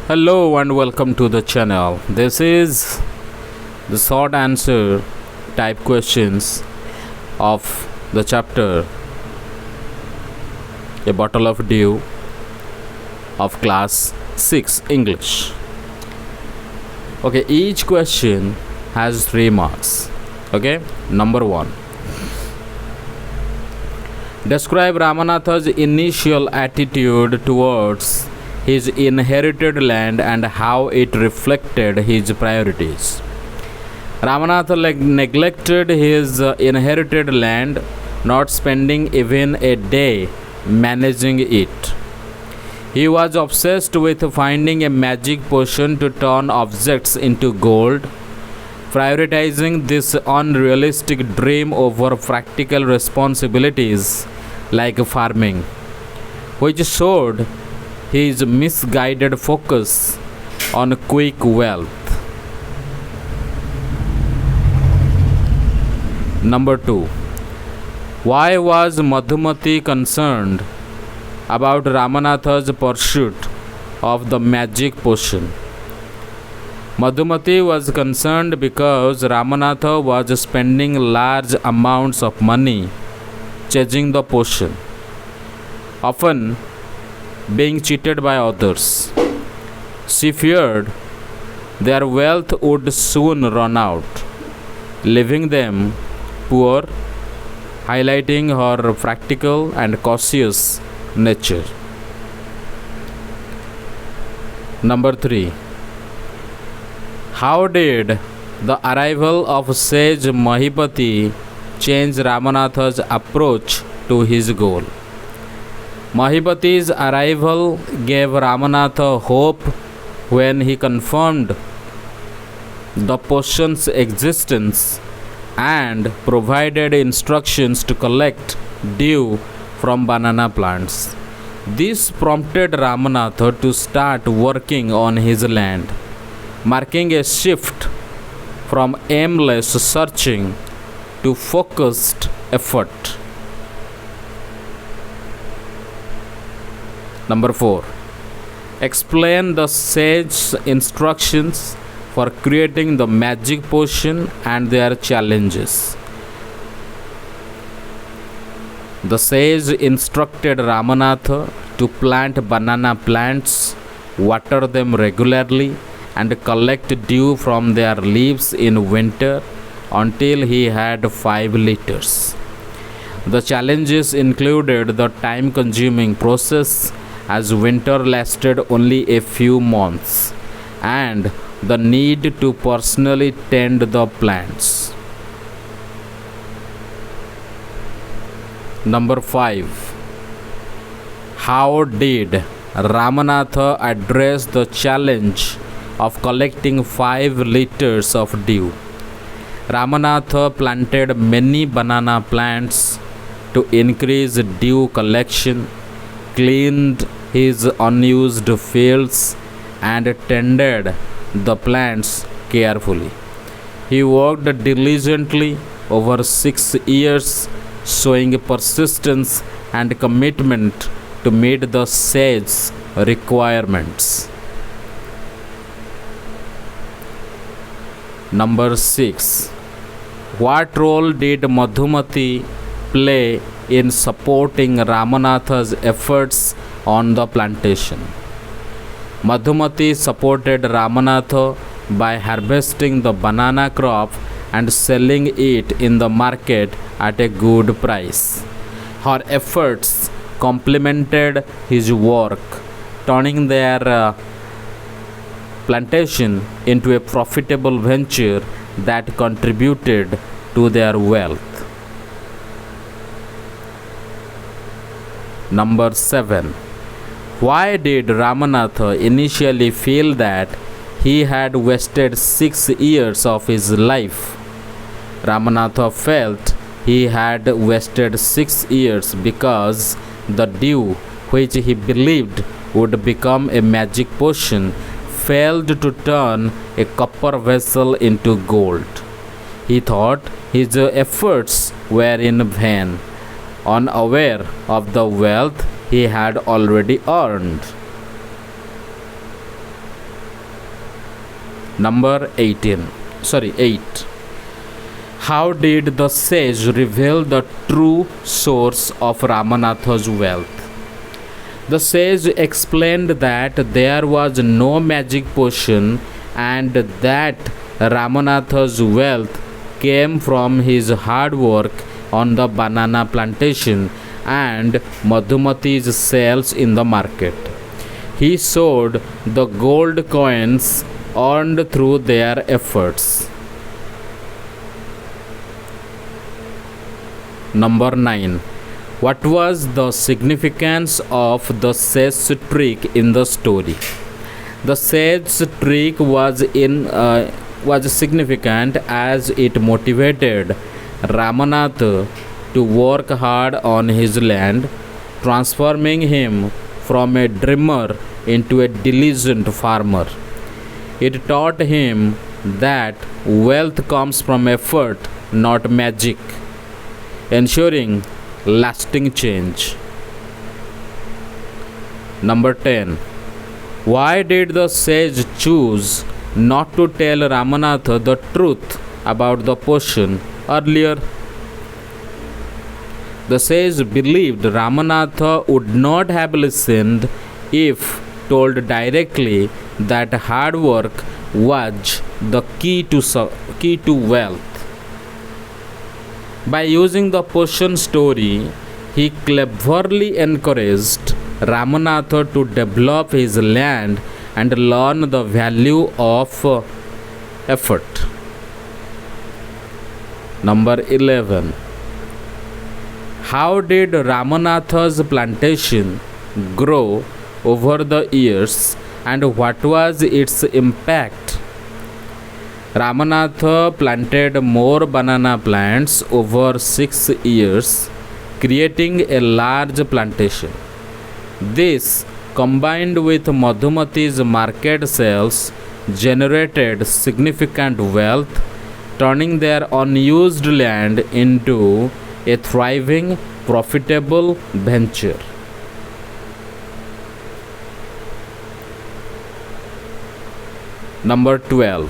Hello and welcome to the channel. This is the short answer type questions of the chapter A Bottle of Dew of class 6 English. Okay, each question has 3 marks. Okay, number 1. Describe Ramanatha's initial attitude towards his inherited land and how it reflected his priorities. Ramanatha neglected his inherited land, not spending even a day managing it. He was obsessed with finding a magic potion to turn objects into gold, prioritizing this unrealistic dream over practical responsibilities like farming, which showed his misguided focus on quick wealth. Number 2. Why was Madhumati concerned about Ramanatha's pursuit of the magic potion? Madhumati was concerned because Ramanatha was spending large amounts of money chasing the potion, often being cheated by others. She feared their wealth would soon run out, leaving them poor, highlighting her practical and cautious nature. Number 3. How did the arrival of sage Mahipati change Ramanatha's approach to his goal? Mahipati's arrival gave Ramanatha hope when he confirmed the potion's existence and provided instructions to collect dew from banana plants. This prompted Ramanatha to start working on his land, marking a shift from aimless searching to focused effort. Number 4. Explain the sage's instructions for creating the magic potion and their challenges. The sage instructed Ramanatha to plant banana plants, water them regularly, and collect dew from their leaves in winter until he had 5 liters. The challenges included the time-consuming process, as winter lasted only a few months, and the need to personally tend the plants. Number 5. How did Ramanatha address the challenge of collecting 5 liters of dew? Ramanatha planted many banana plants to increase dew collection, cleaned his unused fields, and tended the plants carefully. He worked diligently over 6 years, showing persistence and commitment to meet the sage's requirements. Number 6. What role did Madhumati play in supporting Ramanatha's efforts on the plantation? Madhumati supported Ramanatha by harvesting the banana crop and selling it in the market at a good price. Her efforts complemented his work, turning their plantation into a profitable venture that contributed to their wealth. Number 7. Why did Ramanatha initially feel that he had wasted 6 years of his life? Ramanatha felt he had wasted 6 years because the dew, which he believed would become a magic potion, failed to turn a copper vessel into gold. He thought his efforts were in vain, unaware of the wealth he had already earned. Number 8. How did the sage reveal the true source of Ramanatha's wealth? The sage explained that there was no magic potion and that Ramanatha's wealth came from his hard work on the banana plantation and Madhumati's sales in the market. He sold the gold coins earned through their efforts. Number 9. What was the significance of the sage's trick in the story? The sage's trick was significant as it motivated Ramanatha to work hard on his land, transforming him from a dreamer into a diligent farmer. It taught him that wealth comes from effort, not magic, ensuring lasting change. Number 10. Why did the sage choose not to tell Ramanatha the truth about the potion earlier? The sage believed Ramanatha would not have listened if told directly that hard work was the key to wealth. By using the potion story, he cleverly encouraged Ramanatha to develop his land and learn the value of effort. Number 11. How did Ramanatha's plantation grow over the years and what was its impact? Ramanatha planted more banana plants over 6 years, creating a large plantation. This, combined with Madhumati's market sales, generated significant wealth, turning their unused land into a thriving, profitable venture. Number 12.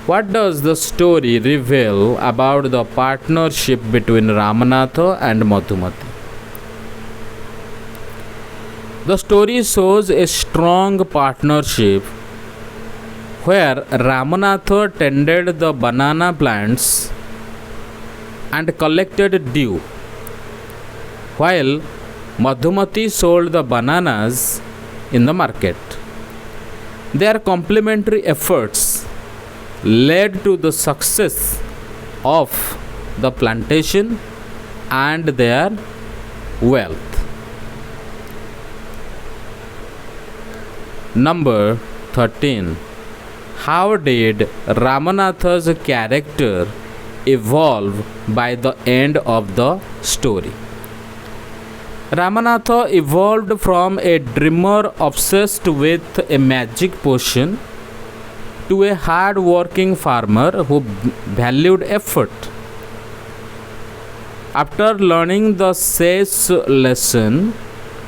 What does the story reveal about the partnership between Ramanatha and Madhumati? The story shows a strong partnership where Ramanatha tended the banana plants and collected dew, while Madhumati sold the bananas in the market. Their complementary efforts led to the success of the plantation and their wealth. Number 13. How did Ramanatha's character evolve by the end of the story? Ramanatha evolved from a dreamer obsessed with a magic potion to a hard-working farmer who valued effort. After learning the sage's lesson,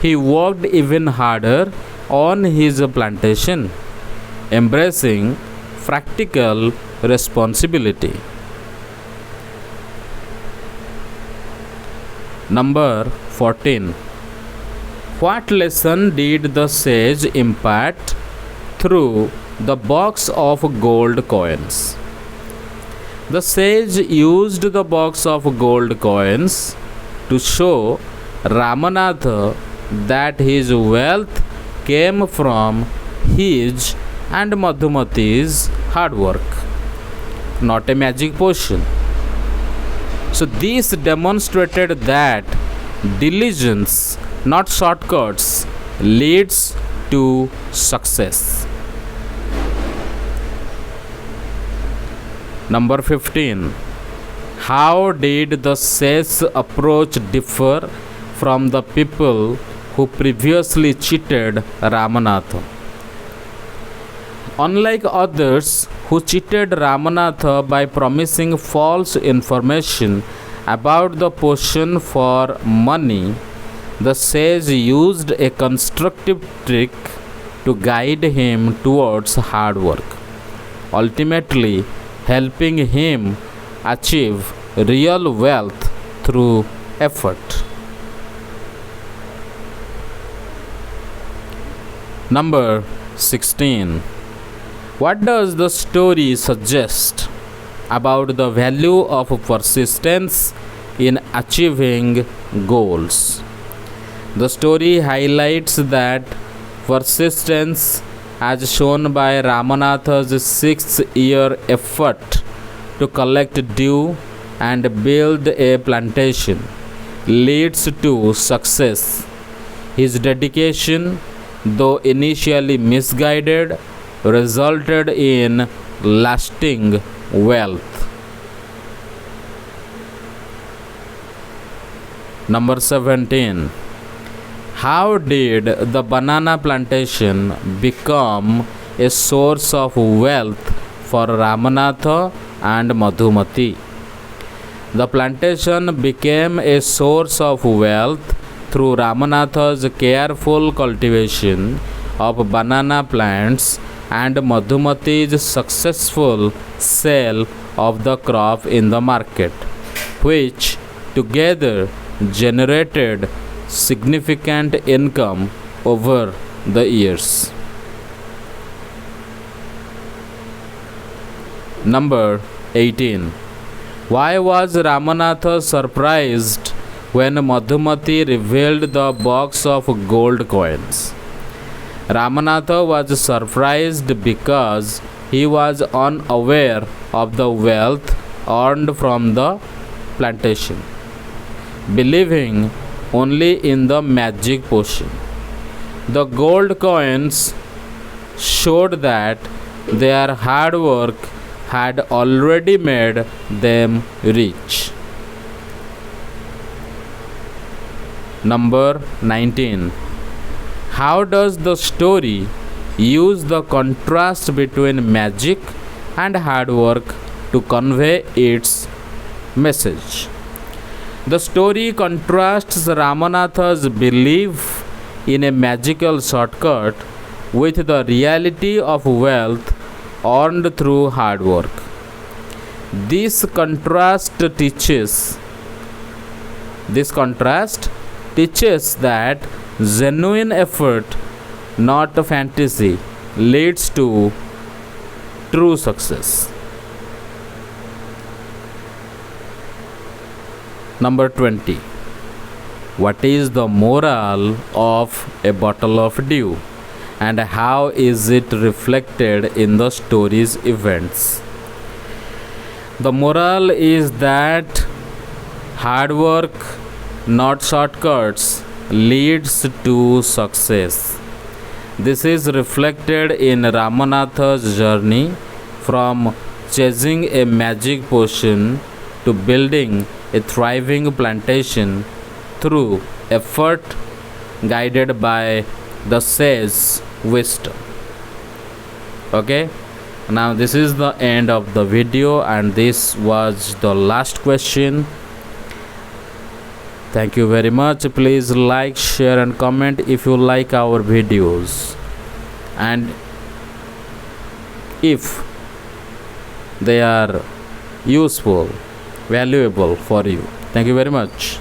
he worked even harder on his plantation, embracing practical responsibility. Number 14. What lesson did the sage impart through the box of gold coins? The sage used the box of gold coins to show Ramanatha that his wealth came from his and Madhumati's hard work, not a magic potion. So this demonstrated that diligence, not shortcuts, leads to success. Number 15. How did the sage's approach differ from the people who previously cheated Ramanatha? Unlike others who cheated Ramanatha by promising false information about the potion for money, the sage used a constructive trick to guide him towards hard work. ultimately helping him achieve real wealth through effort. Number 16. What does the story suggest about the value of persistence in achieving goals? The story highlights that persistence, as shown by Ramanatha's 6-year effort to collect dew and build a plantation, leads to success. His dedication, though initially misguided, resulted in lasting wealth. Number 17. How did the banana plantation become a source of wealth for Ramanatha and Madhumati? The plantation became a source of wealth through Ramanatha's careful cultivation of banana plants and Madhumati's successful sale of the crop in the market, which together generated significant income over the years. Number 18. Why was Ramanatha surprised when Madhumati revealed the box of gold coins? Ramanatha was surprised because he was unaware of the wealth earned from the plantation, believing only in the magic potion. The gold coins showed that their hard work had already made them rich. Number 19. How does the story use the contrast between magic and hard work to convey its message? The story contrasts Ramanatha's belief in a magical shortcut with the reality of wealth earned through hard work. This contrast teaches that genuine effort, not fantasy, leads to true success. Number 20. What is the moral of a bottle of dew, and how is it reflected in the story's events? The moral is that hard work, not shortcuts, leads to success. This is reflected in Ramanatha's journey from chasing a magic potion to building a thriving plantation through effort guided by the sage wisdom. Okay, now this is the end of the video, and this was the last question. Thank you very much. Please like, share and comment if you like our videos, and if they are useful, valuable for you. Thank you very much.